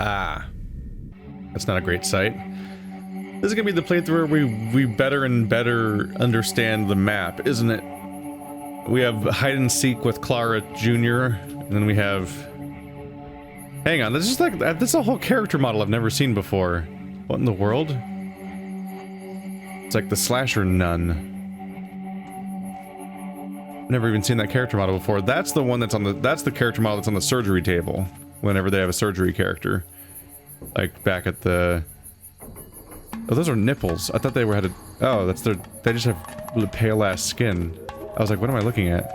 Ah, that's not a great sight. This is gonna be the playthrough where we better and better understand the map, isn't it? We have hide and seek with Clara Jr., and then we have... Hang on, this is like, this is a whole character model I've never seen before. What in the world? It's like the slasher nun. Never even seen that character model before. That's the one that's on the, that's the character model that's on the surgery table. Whenever they have a surgery character. Like back at the... Oh, those are nipples. I thought they were had a... Oh, that's their... They just have pale ass skin. I was like, what am I looking at?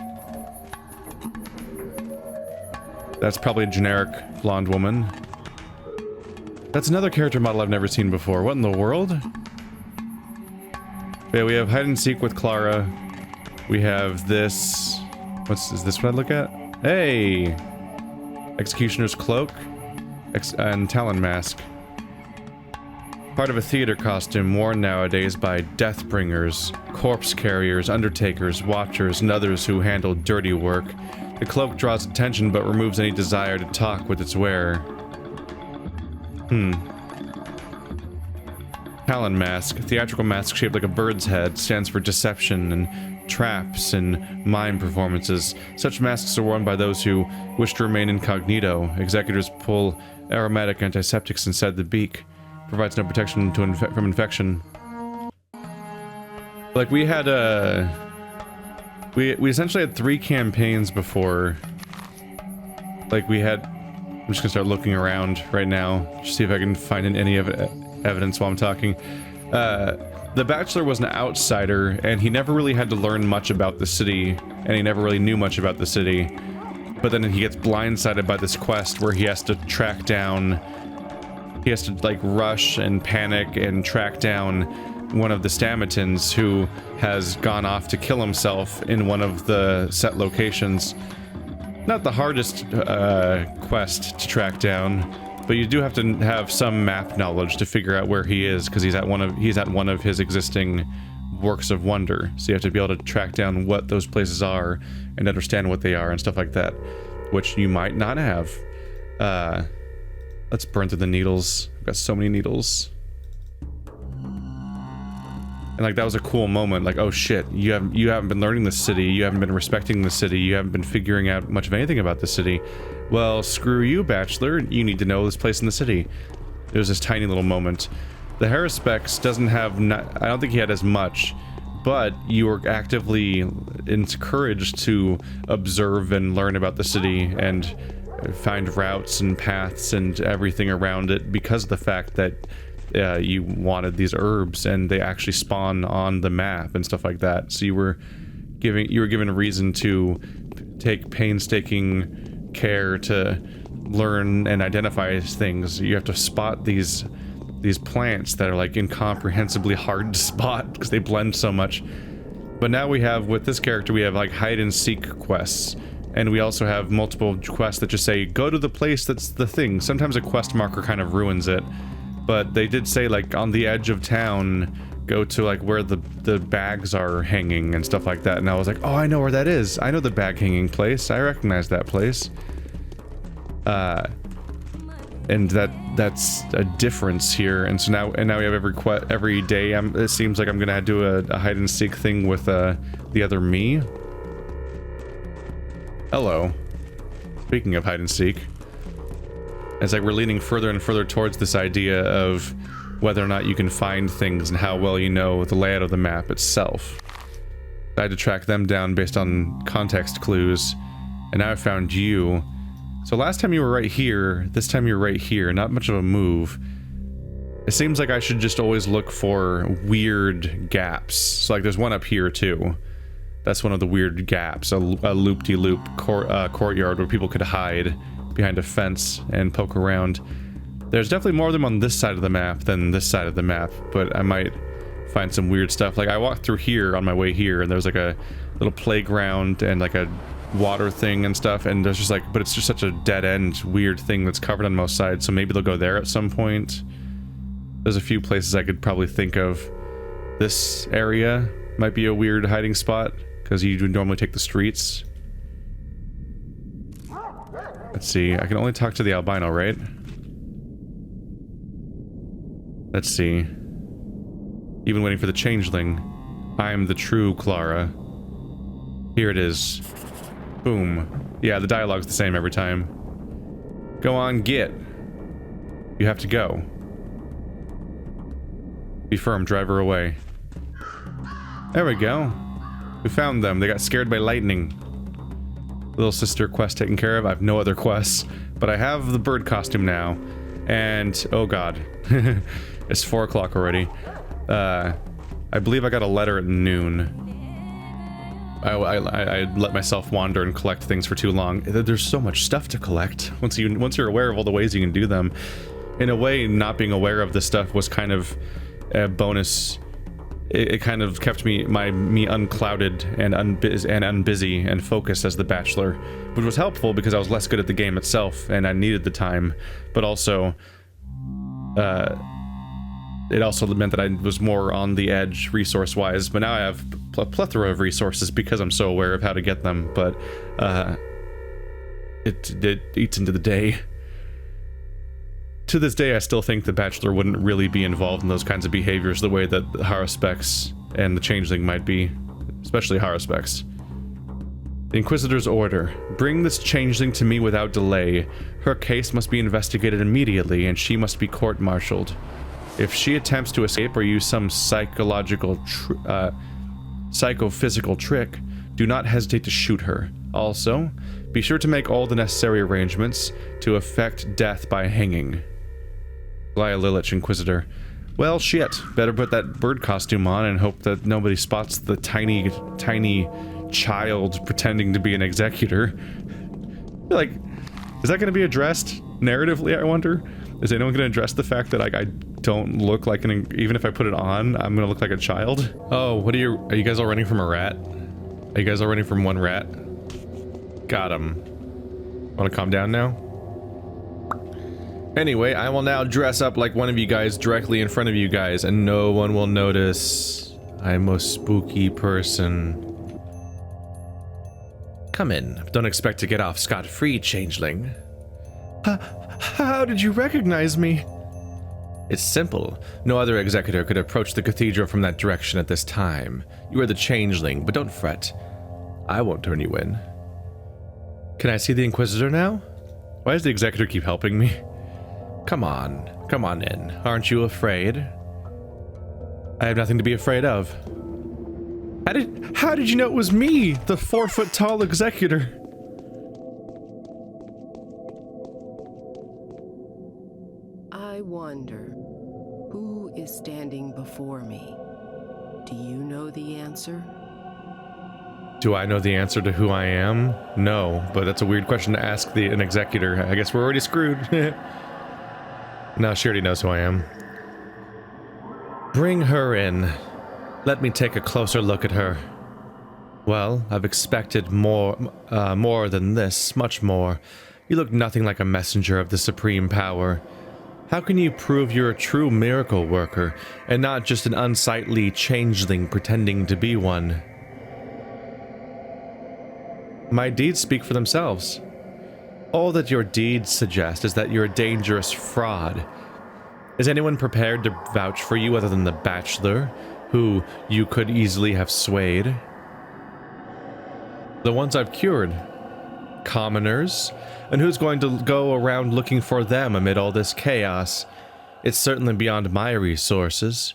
That's probably a generic blonde woman. That's another character model I've never seen before. What in the world? Yeah, we have hide and seek with Clara. We have this... is this what I look at? Hey! Executioner's cloak. And talon mask. Part of a theater costume worn nowadays by deathbringers, corpse carriers, undertakers, watchers, and others who handle dirty work. The cloak draws attention but removes any desire to talk with its wearer. Talon mask. A theatrical mask shaped like a bird's head, stands for deception and traps and mime performances. Such masks are worn by those who wish to remain incognito. Executors pull aromatic antiseptics inside the beak. Provides no protection to from infection. Like we had we essentially had 3 campaigns before. Like we had... I'm just gonna start looking around right now. Just see if I can find any evidence while I'm talking. The Bachelor was an outsider, and he never really had to learn much about the city, and he never really knew much about the city. But then he gets blindsided by this quest where he has to track down... He has to, like, rush and panic and track down one of the Stamatons who has gone off to kill himself in one of the set locations. Not the hardest quest to track down, but you do have to have some map knowledge to figure out where he is, because he's at one of his existing works of wonder. So you have to be able to track down what those places are and understand what they are and stuff like that, which you might not have. Let's burn through the needles. I've got so many needles. And like that was a cool moment, like, oh shit, you haven't been learning the city, you haven't been respecting the city, you haven't been figuring out much of anything about the city. Well, screw you, Bachelor, you need to know this place in the city. It was this tiny little moment. The Haruspex doesn't have, I don't think he had as much, but you were actively encouraged to observe and learn about the city and find routes and paths and everything around it because of the fact that you wanted these herbs and they actually spawn on the map and stuff like that. So you were given a reason to take painstaking care to learn and identify things. You have to spot these plants that are like incomprehensibly hard to spot because they blend so much. But now we have, with this character, we have like hide and seek quests. And we also have multiple quests that just say, go to the place that's the thing. Sometimes a quest marker kind of ruins it. But they did say, like, on the edge of town, go to, like, where the bags are hanging and stuff like that. And I was like, oh, I know where that is. I know the bag hanging place. I recognize that place. And that's a difference here. And so now we have every day. It seems like I'm gonna do a hide and seek thing with the other me. Hello. Speaking of hide and seek, it's like we're leaning further and further towards this idea of whether or not you can find things and how well you know the layout of the map itself. I had to track them down based on context clues, and now I found you. So last time you were right here, this time you're right here, not much of a move. It seems like I should just always look for weird gaps. So like there's one up here too. That's one of the weird gaps, a loop-de-loop courtyard where people could hide behind a fence and poke around. There's definitely more of them on this side of the map than this side of the map, but I might find some weird stuff. Like I walked through here on my way here, and there's like a little playground and like a water thing and stuff, and there's just like, but it's just such a dead-end weird thing that's covered on most sides, so maybe they'll go there at some point. There's a few places I could probably think of. This area might be a weird hiding spot, because you would normally take the streets. Let's see, I can only talk to the albino, right? Let's see. Even waiting for the changeling. I am the true Clara. Here it is. Boom. Yeah, the dialogue's the same every time. Go on, get. You have to go. Be firm, drive her away. There we go. We found them. They got scared by lightning. Little sister quest taken care of. I have no other quests, but I have the bird costume now. And, oh god. It's 4 o'clock already. I believe I got a letter at noon. I let myself wander and collect things for too long. There's so much stuff to collect. Once you're aware of all the ways you can do them. In a way, not being aware of this stuff was kind of a bonus. It kind of kept me unclouded and unbusy and focused as the bachelor, which was helpful because I was less good at the game itself and I needed the time. But also, it also meant that I was more on the edge resource-wise. But now I have a plethora of resources because I'm so aware of how to get them. But it eats into the day. To this day, I still think the Bachelor wouldn't really be involved in those kinds of behaviors the way that the Haruspex and the Changeling might be, especially Haruspex. The Inquisitor's order. Bring this Changeling to me without delay. Her case must be investigated immediately, and she must be court-martialed. If she attempts to escape or use some psychophysical trick, do not hesitate to shoot her. Also, be sure to make all the necessary arrangements to effect death by hanging. Lilich, Inquisitor. Well, shit. Better put that bird costume on and hope that nobody spots the tiny child pretending to be an executor. Like, is that going to be addressed narratively, I wonder? Is anyone going to address the fact that I don't look like even if I put it on, I'm going to look like a child? Oh, are you guys all running from a rat? Are you guys all running from one rat? Got him. Want to calm down now? Anyway, I will now dress up like one of you guys directly in front of you guys, and no one will notice. I'm a spooky person. Come in. Don't expect to get off scot-free, Changeling. How did you recognize me? It's simple. No other Executor could approach the cathedral from that direction at this time. You are the Changeling, but don't fret. I won't turn you in. Can I see the Inquisitor now? Why does the Executor keep helping me? Come on in. Aren't you afraid? I have nothing to be afraid of. How did you know it was me, the 4-foot-tall Executor? I wonder, who is standing before me? Do you know the answer? Do I know the answer to who I am? No, but that's a weird question to ask an Executor. I guess we're already screwed. No, she already knows who I am. Bring her in. Let me take a closer look at her. Well, I've expected more than this, much more. You look nothing like a messenger of the supreme power. How can you prove you're a true miracle worker, and not just an unsightly changeling pretending to be one? My deeds speak for themselves. All that your deeds suggest is that you're a dangerous fraud. Is anyone prepared to vouch for you other than the Bachelor, who you could easily have swayed? The ones I've cured. Commoners? And who's going to go around looking for them amid all this chaos? It's certainly beyond my resources.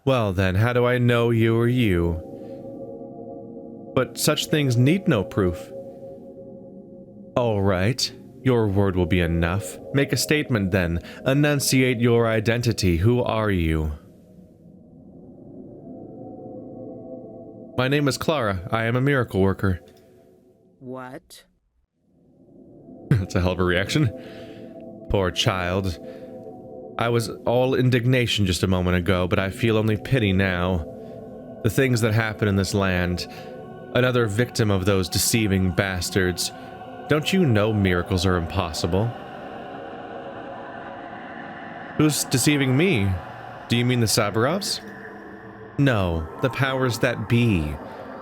Well then, how do I know you are you? But such things need no proof. All right. Your word will be enough. Make a statement then. Enunciate your identity. Who are you? My name is Clara. I am a miracle worker. What? That's a hell of a reaction. Poor child. I was all indignation just a moment ago, but I feel only pity now. The things that happen in this land. Another victim of those deceiving bastards. Don't you know miracles are impossible? Who's deceiving me? Do you mean the Saburovs? No, the powers that be.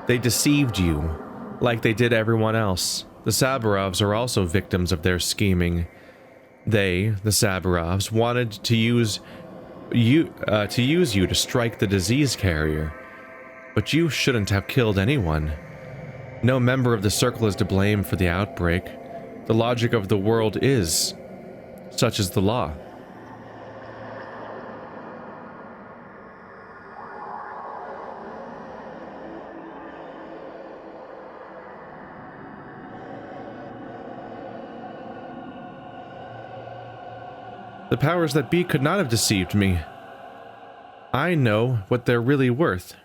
They deceived you, like they did everyone else. The Saburovs are also victims of their scheming. They, the Saburovs, wanted to use to use you to strike the disease carrier. But you shouldn't have killed anyone. No member of the circle is to blame for the outbreak. The logic of the world is, such is the law. The powers that be could not have deceived me. I know what they're really worth.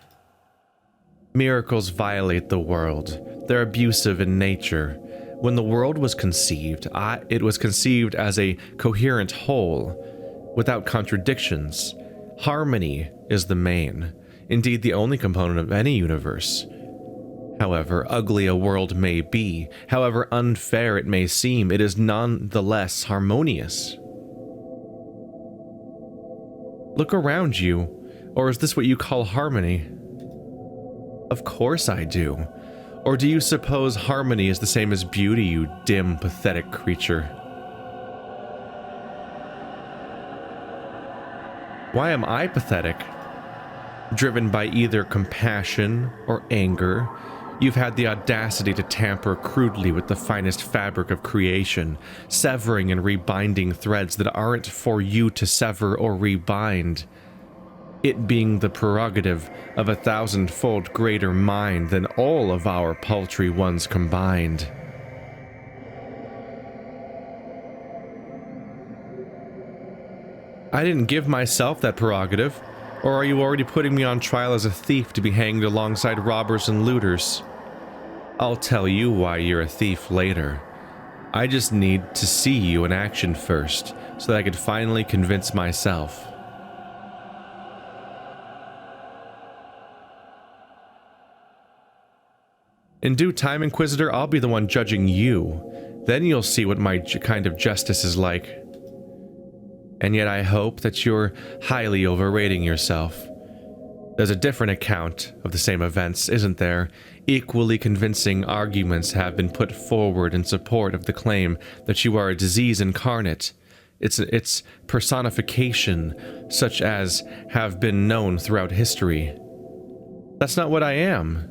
Miracles violate the world. They're abusive in nature. When the world was conceived, it was conceived as a coherent whole, without contradictions. Harmony is the main, indeed the only component of any universe. However ugly a world may be, however unfair it may seem, it is nonetheless harmonious. Look around you, or is this what you call harmony? Of course I do. Or do you suppose harmony is the same as beauty, you dim, pathetic creature? Why am I pathetic? Driven by either compassion or anger, you've had the audacity to tamper crudely with the finest fabric of creation, severing and rebinding threads that aren't for you to sever or rebind. It being the prerogative of a thousandfold greater mind than all of our paltry ones combined. I didn't give myself that prerogative, or are you already putting me on trial as a thief to be hanged alongside robbers and looters? I'll tell you why you're a thief later. I just need to see you in action first, so that I could finally convince myself. In due time, Inquisitor, I'll be the one judging you. Then you'll see what my kind of justice is like. And yet I hope that you're highly overrating yourself. There's a different account of the same events, isn't there? Equally convincing arguments have been put forward in support of the claim that you are a disease incarnate. It's personification, such as have been known throughout history. That's not what I am.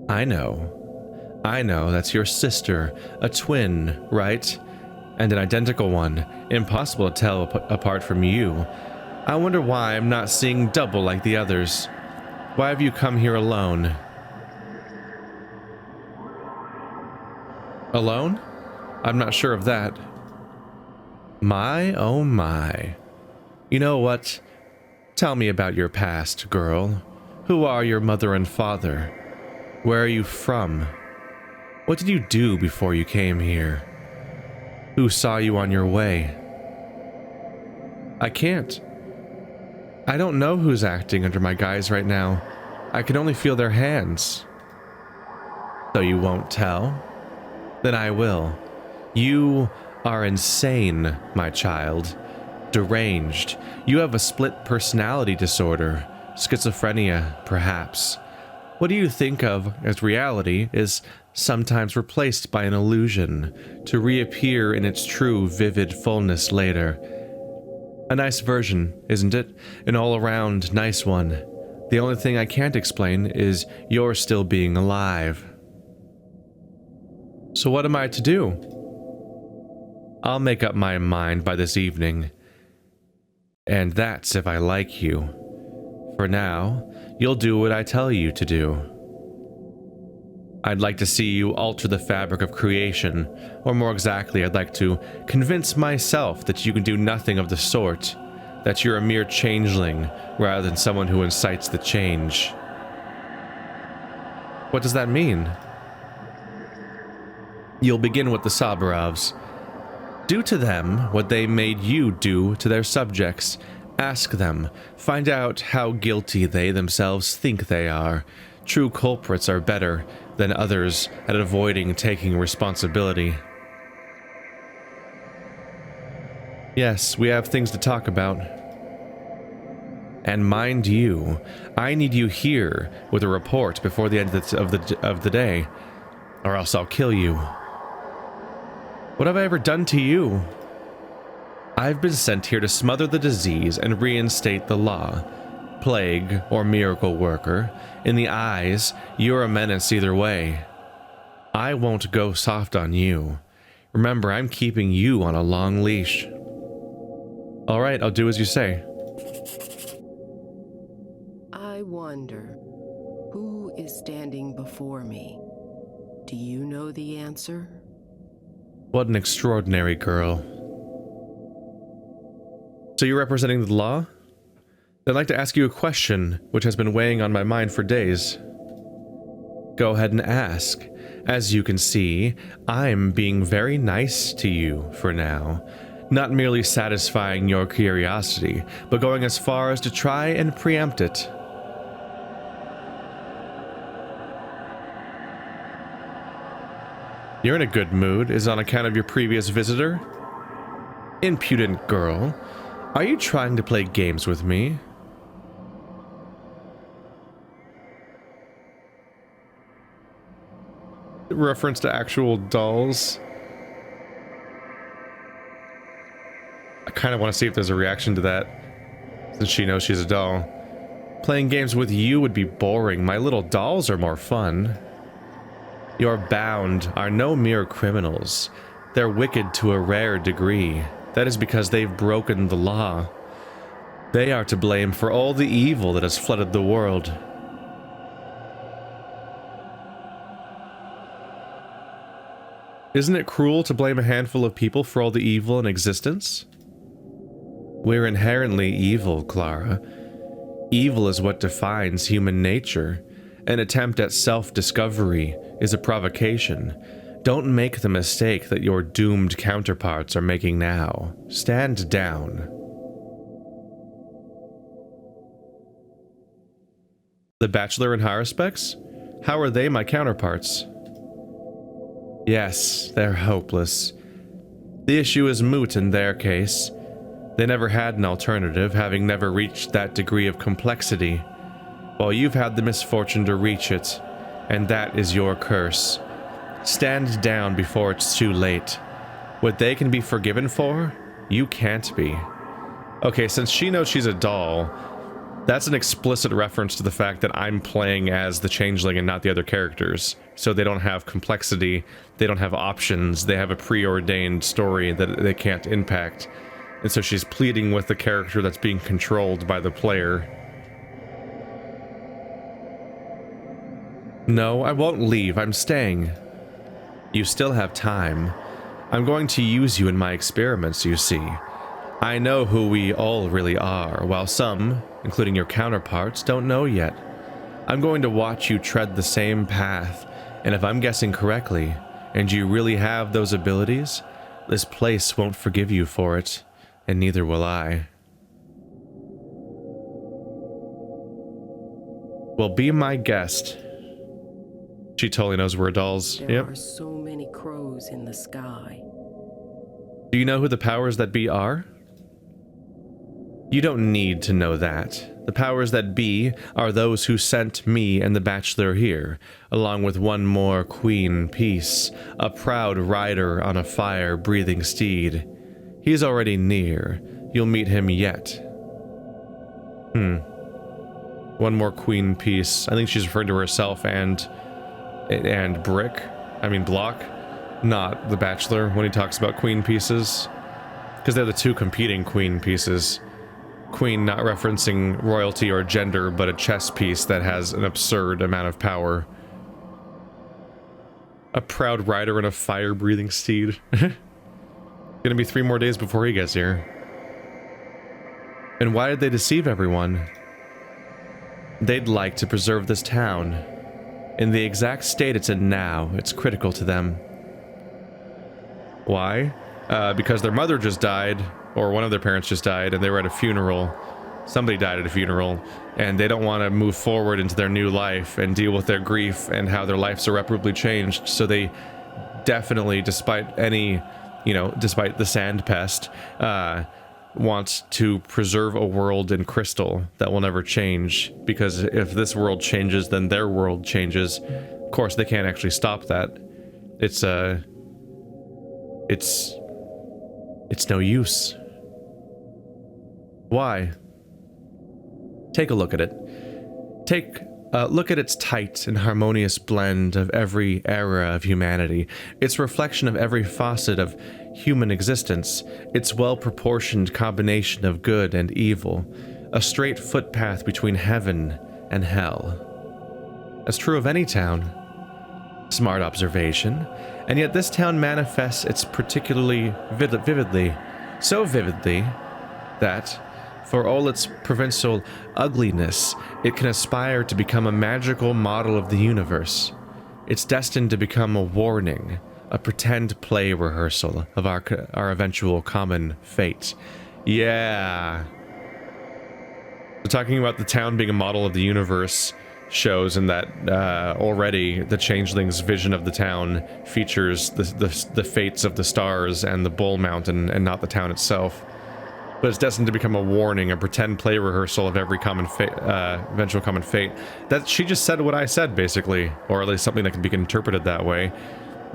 I know, that's your sister, a twin, right? And an identical one, impossible to tell apart from you. I wonder why I'm not seeing double like the others. Why have you come here alone? Alone? I'm not sure of that. My, oh my. You know what? Tell me about your past, girl. Who are your mother and father? Where are you from? What did you do before you came here? Who saw you on your way? I can't. I don't know who's acting under my guise right now. I can only feel their hands. So you won't tell? Then I will. You are insane, my child. Deranged. You have a split personality disorder. Schizophrenia, perhaps. What do you think of as reality is sometimes replaced by an illusion, to reappear in its true, vivid fullness later. A nice version, isn't it? An all-around nice one. The only thing I can't explain is you're still being alive. So what am I to do? I'll make up my mind by this evening. And that's if I like you. For now, you'll do what I tell you to do. I'd like to see you alter the fabric of creation, or more exactly, I'd like to convince myself that you can do nothing of the sort, that you're a mere changeling, rather than someone who incites the change. What does that mean? You'll begin with the Sabarovs. Do to them what they made you do to their subjects. Ask them. Find out how guilty they themselves think they are. True culprits are better than others at avoiding taking responsibility. Yes, we have things to talk about. And mind you, I need you here with a report before the end of the day, or else I'll kill you. What have I ever done to you? I've been sent here to smother the disease and reinstate the law. Plague or miracle worker, in the eyes, you're a menace either way. I won't go soft on you. Remember, I'm keeping you on a long leash. All right, I'll do as you say. I wonder, who is standing before me? Do you know the answer? What an extraordinary girl. So you're representing the law? I'd like to ask you a question which has been weighing on my mind for days. Go ahead and ask. As you can see, I'm being very nice to you for now. Not merely satisfying your curiosity, but going as far as to try and preempt it. You're in a good mood. Is it on account of your previous visitor? Impudent girl. Are you trying to play games with me? Reference to actual dolls. I kind of want to see if there's a reaction to that, since she knows she's a doll. Playing games with you would be boring. My little dolls are more fun. Your bound are no mere criminals. They're wicked to a rare degree. That is because they've broken the law. They are to blame for all the evil that has flooded the world. Isn't it cruel to blame a handful of people for all the evil in existence? We're inherently evil, Clara. Evil is what defines human nature. An attempt at self-discovery is a provocation. Don't make the mistake that your doomed counterparts are making now. Stand down. The Bachelor and Haruspecs? How are they my counterparts? Yes, they're hopeless. The issue is moot in their case. They never had an alternative, having never reached that degree of complexity. While you've had the misfortune to reach it, and that is your curse. Stand down before it's too late. What they can be forgiven for, you can't be. Okay, since she knows she's a doll, that's an explicit reference to the fact that I'm playing as the Changeling and not the other characters. So they don't have complexity, they don't have options, they have a preordained story that they can't impact. And so she's pleading with the character that's being controlled by the player. No, I won't leave, I'm staying. You still have time. I'm going to use you in my experiments, you see. I know who we all really are, while some, including your counterparts, don't know yet. I'm going to watch you tread the same path, and if I'm guessing correctly, and you really have those abilities, this place won't forgive you for it, and neither will I. Well, be my guest. She totally knows we're dolls. There are so many crows in the sky. Do you know who the powers that be are? You don't need to know that. The powers that be are those who sent me and the Bachelor here, along with one more queen piece, a proud rider on a fire-breathing steed. He's already near. You'll meet him yet. One more queen piece. I think she's referring to herself and Block, not the Bachelor when he talks about queen pieces, because they're the two competing queen pieces. Queen not referencing royalty or gender, but a chess piece that has an absurd amount of power. A proud rider and a fire-breathing steed. Gonna be 3 more days before he gets here. And why did they deceive everyone? They'd like to preserve this town. In the exact state it's in now, it's critical to them. Why? Because their mother just died, or one of their parents just died, and they were at a funeral. Somebody died at a funeral, and they don't want to move forward into their new life and deal with their grief and how their life's irreparably changed. So they definitely, despite the sand pest, want to preserve a world in crystal that will never change, because if this world changes, then their world changes. Of course, they can't actually stop that. It's no use. Why? Take a look at it. Take a look at its tight and harmonious blend of every era of humanity, its reflection of every facet of human existence, its well-proportioned combination of good and evil, a straight footpath between heaven and hell. That's true of any town. Smart observation, and yet this town manifests its particularly vividly, so vividly that, for all its provincial ugliness, it can aspire to become a magical model of the universe. It's destined to become a warning, a pretend play rehearsal of our eventual common fate. Yeah. So talking about the town being a model of the universe shows in that already the Changeling's vision of the town features the fates of the stars and the Bull Mountain and not the town itself. But it's destined to become a warning, a pretend play rehearsal of every common eventual common fate. That she just said what I said, basically, or at least something that can be interpreted that way.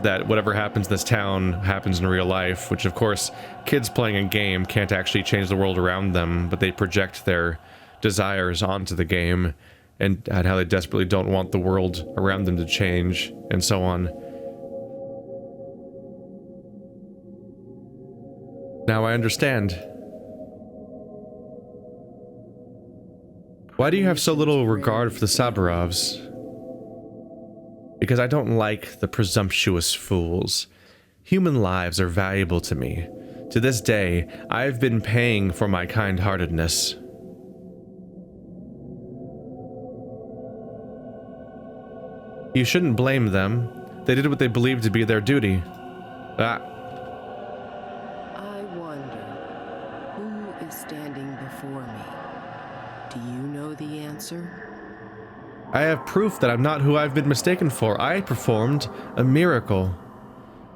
That whatever happens in this town happens in real life, which of course, kids playing a game can't actually change the world around them, but they project their desires onto the game, and how they desperately don't want the world around them to change, and so on. Now I understand. Why do you have so little regard for the Saburovs? Because I don't like the presumptuous fools. Human lives are valuable to me. To this day, I've been paying for my kind-heartedness. You shouldn't blame them. They did what they believed to be their duty. Ah. I wonder, who is standing before me? Do you know the answer? I have proof that I'm not who I've been mistaken for. I performed a miracle.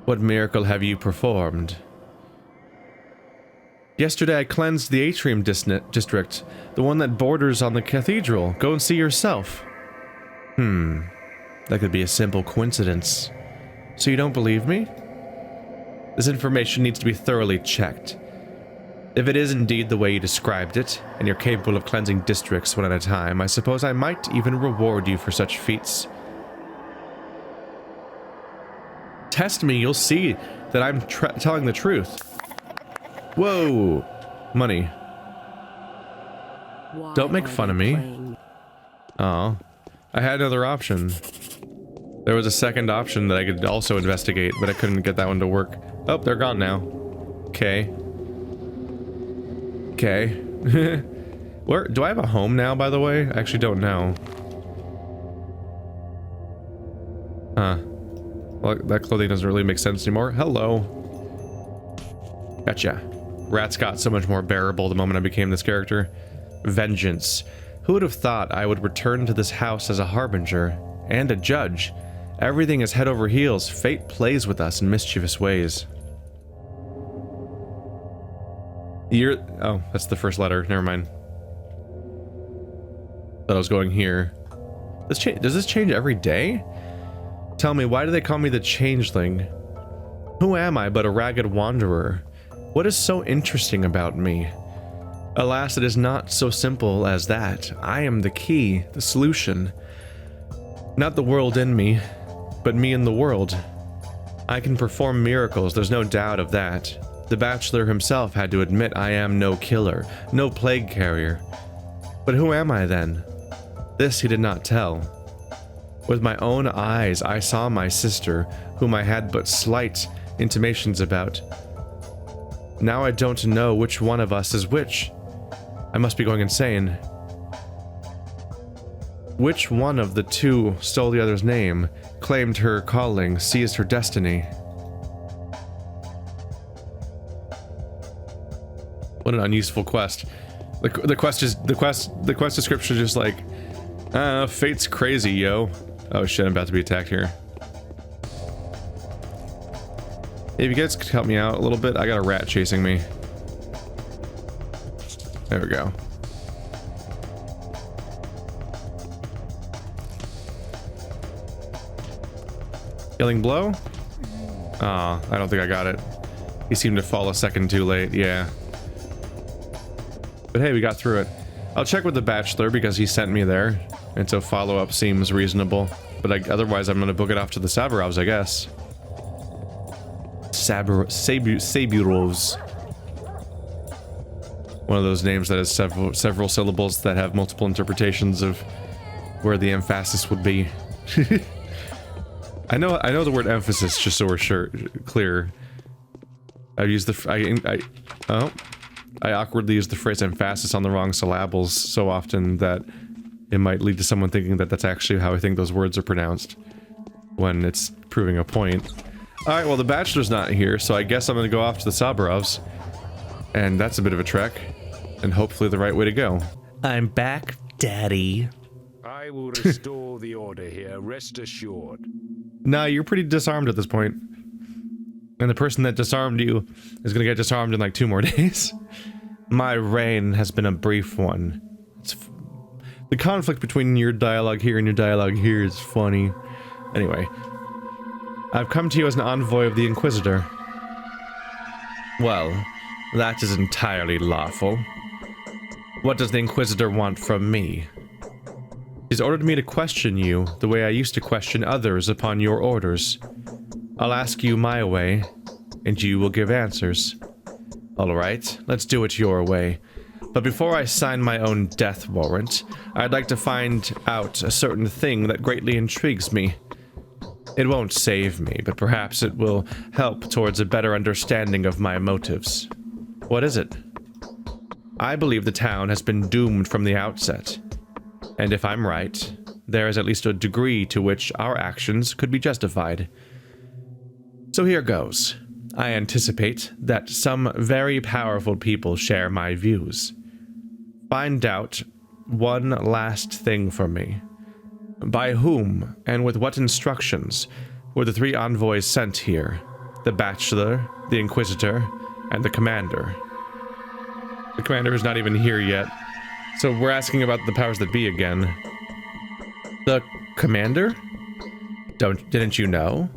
What miracle have you performed? Yesterday I cleansed the atrium district, the one that borders on the cathedral. Go and see yourself. That could be a simple coincidence. So you don't believe me? This information needs to be thoroughly checked. If it is indeed the way you described it, and you're capable of cleansing districts one at a time, I suppose I might even reward you for such feats. Test me, you'll see that I'm telling the truth. Whoa! Money. Why Don't make are fun they of me. playing? Oh, I had another option. There was a second option that I could also investigate, but I couldn't get that one to work. Oh, they're gone now. Okay. Okay. Where do I have a home now, by the way? I actually don't know. Huh. Well, that clothing doesn't really make sense anymore. Hello. Gotcha. Rats got so much more bearable the moment I became this character. Vengeance. Who would have thought I would return to this house as a harbinger and a judge? Everything is head over heels. Fate plays with us in mischievous ways. Oh, that's the first letter. Never mind. Thought I was going here. Does this change every day? Tell me, why do they call me the Changeling? Who am I but a ragged wanderer? What is so interesting about me? Alas, it is not so simple as that. I am the key, the solution. Not the world in me, but me in the world. I can perform miracles, there's no doubt of that. The bachelor himself had to admit I am no killer, no plague carrier. But who am I then? This he did not tell. With my own eyes I saw my sister, whom I had but slight intimations about. Now I don't know which one of us is which. I must be going insane. Which one of the two stole the other's name, claimed her calling, seized her destiny? What an unuseful quest. The quest description is just like, fate's crazy, yo. Oh shit, I'm about to be attacked here. Hey, if you guys could help me out a little bit, I got a rat chasing me. There we go. Killing blow? Aw, I don't think I got it. He seemed to fall a second too late, yeah. But hey, we got through it. I'll check with the Bachelor because he sent me there, and so follow-up seems reasonable. But otherwise, I'm going to book it off to the Saburovs, I guess. Saburovs. One of those names that has several syllables that have multiple interpretations of where the emphasis would be. I know the word emphasis, just so we're clear. I've used I awkwardly use the phrase emphasis on the wrong syllables so often that it might lead to someone thinking that that's actually how I think those words are pronounced when it's proving a point. Alright, well the Bachelor's not here, so I guess I'm gonna go off to the Saburovs. And that's a bit of a trek. And hopefully the right way to go. I'm back, Daddy. I will restore the order here, rest assured. Nah, you're pretty disarmed at this point. And the person that disarmed you is gonna get disarmed in like 2 more days. My reign has been a brief one. The conflict between your dialogue here and your dialogue here is funny. Anyway. I've come to you as an envoy of the Inquisitor. Well, that is entirely lawful. What does the Inquisitor want from me? He's ordered me to question you the way I used to question others upon your orders. I'll ask you my way, and you will give answers. Alright, let's do it your way. But before I sign my own death warrant, I'd like to find out a certain thing that greatly intrigues me. It won't save me, but perhaps it will help towards a better understanding of my motives. What is it? I believe the town has been doomed from the outset. And if I'm right, there is at least a degree to which our actions could be justified. So here goes. I anticipate that some very powerful people share my views. Find out one last thing for me. By whom and with what instructions were the 3 envoys sent here? The Bachelor, the Inquisitor, and the Commander. The Commander is not even here yet, so we're asking about the powers that be again. The Commander? Didn't you know?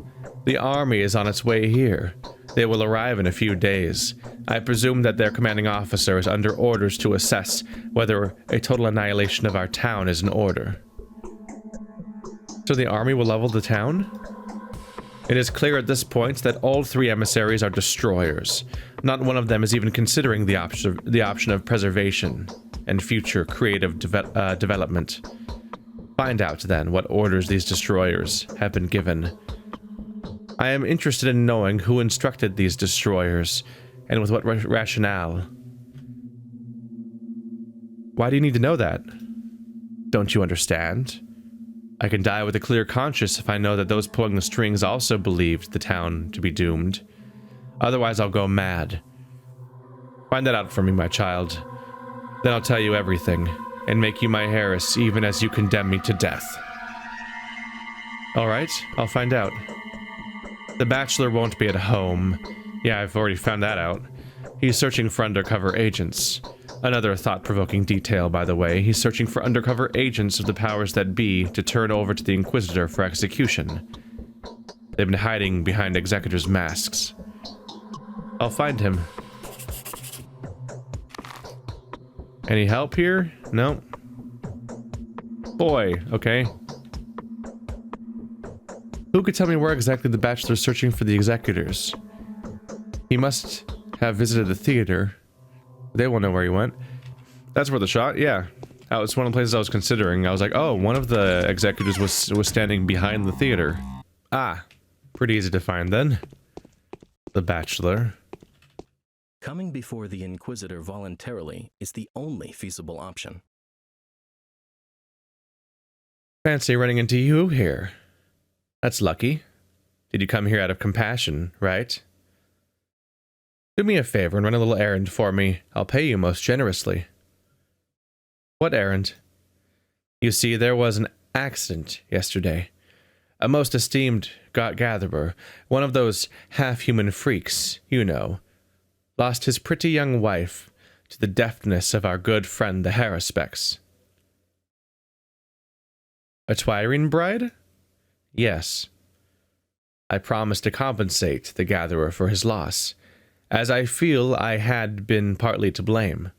The army is on its way here. They will arrive in a few days. I presume that their commanding officer is under orders to assess whether a total annihilation of our town is in order. So the army will level the town? It is clear at this point that all 3 emissaries are destroyers. Not one of them is even considering the option of preservation and future creative development. Find out, then, what orders these destroyers have been given. I am interested in knowing who instructed these destroyers, and with what rationale. Why do you need to know that? Don't you understand? I can die with a clear conscience if I know that those pulling the strings also believed the town to be doomed. Otherwise, I'll go mad. Find that out for me, my child. Then I'll tell you everything, and make you my heiress even as you condemn me to death. Alright, I'll find out. The Bachelor won't be at home. Yeah, I've already found that out. He's searching for undercover agents. Another thought-provoking detail, by the way. He's searching for undercover agents of the powers that be to turn over to the Inquisitor for execution. They've been hiding behind Executor's masks. I'll find him. Any help here? No. Boy, okay. Who could tell me where exactly the Bachelor's searching for the Executors? He must have visited the theater. They won't know where he went. That's worth a shot, yeah. That was one of the places I was considering. I was like, oh, one of the Executors was standing behind the theater. Ah, pretty easy to find then. The Bachelor. Coming before the Inquisitor voluntarily is the only feasible option. Fancy running into you here. That's lucky. Did you come here out of compassion, right? Do me a favor and run a little errand for me. I'll pay you most generously. What errand? You see, there was an accident yesterday. A most esteemed gatherer, one of those half-human freaks, you know, lost his pretty young wife to the deftness of our good friend the Haruspecs. A Twirine bride? Yes. I promised to compensate the gatherer for his loss, as I feel I had been partly to blame.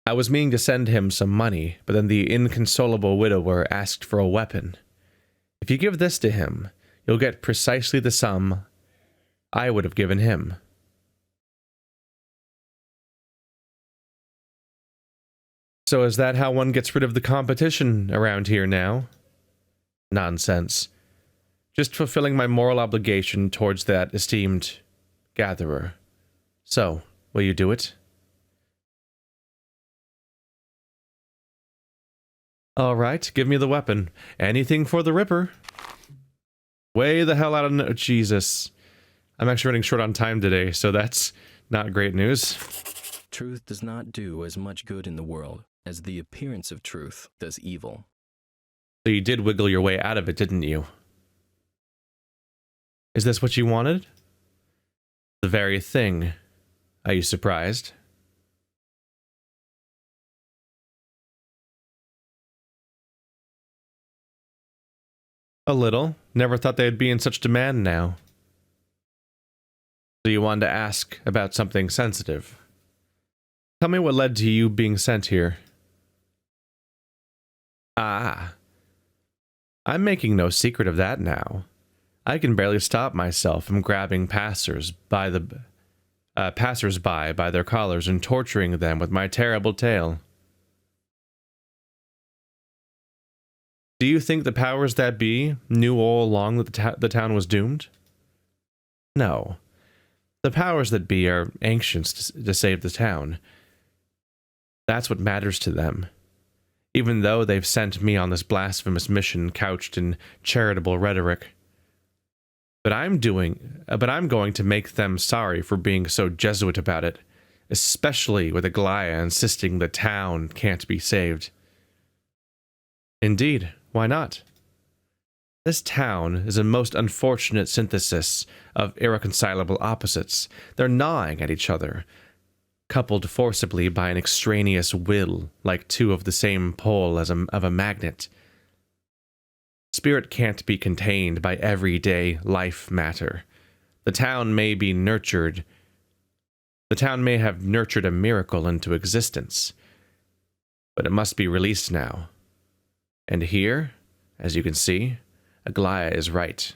I was meaning to send him some money, but then the inconsolable widower asked for a weapon. If you give this to him, you'll get precisely the sum I would have given him. So is that how one gets rid of the competition around here now? Nonsense. Just fulfilling my moral obligation towards that esteemed gatherer. So, will you do it? All right, give me the weapon. Anything for the Ripper. Way the hell out of Jesus. I'm actually running short on time today, so that's not great news. Truth does not do as much good in the world as the appearance of truth does evil. So you did wiggle your way out of it, didn't you? Is this what you wanted? The very thing. Are you surprised? A little. Never thought they'd be in such demand now. So you wanted to ask about something sensitive. Tell me what led to you being sent here. Ah. I'm making no secret of that now. I can barely stop myself from grabbing passers-by by their collars and torturing them with my terrible tale. Do you think the powers that be knew all along that the town was doomed? No. The powers that be are anxious to save the town. That's what matters to them. Even though they've sent me on this blasphemous mission couched in charitable rhetoric. But I'm going to make them sorry for being so Jesuit about it, especially with Aglaia insisting the town can't be saved. Indeed, why not? This town is a most unfortunate synthesis of irreconcilable opposites. They're gnawing at each other, coupled forcibly by an extraneous will, like two of the same pole of a magnet. Spirit can't be contained by everyday life matter. The town may have nurtured a miracle into existence, but it must be released now. And here, as you can see, Aglaia is right.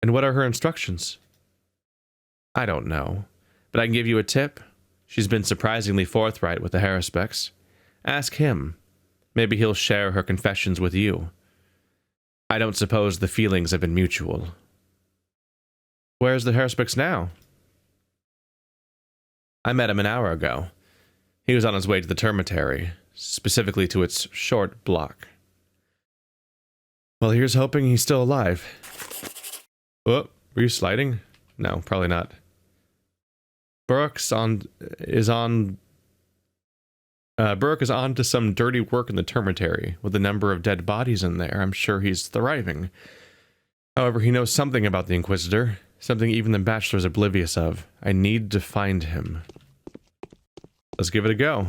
And what are her instructions? I don't know, but I can give you a tip. She's been surprisingly forthright with the Haruspecs. Ask him. Maybe he'll share her confessions with you. I don't suppose the feelings have been mutual. Where's the Haruspecs now? I met him an hour ago. He was on his way to the termitary, specifically to its short block. Well, here's hoping he's still alive. Oh, were you sliding? No, probably not. Burke is on to some dirty work in the termitary. With the number of dead bodies in there, I'm sure he's thriving. However, he knows something about the Inquisitor, something even the Bachelor's oblivious of. I need to find him. Let's give it a go.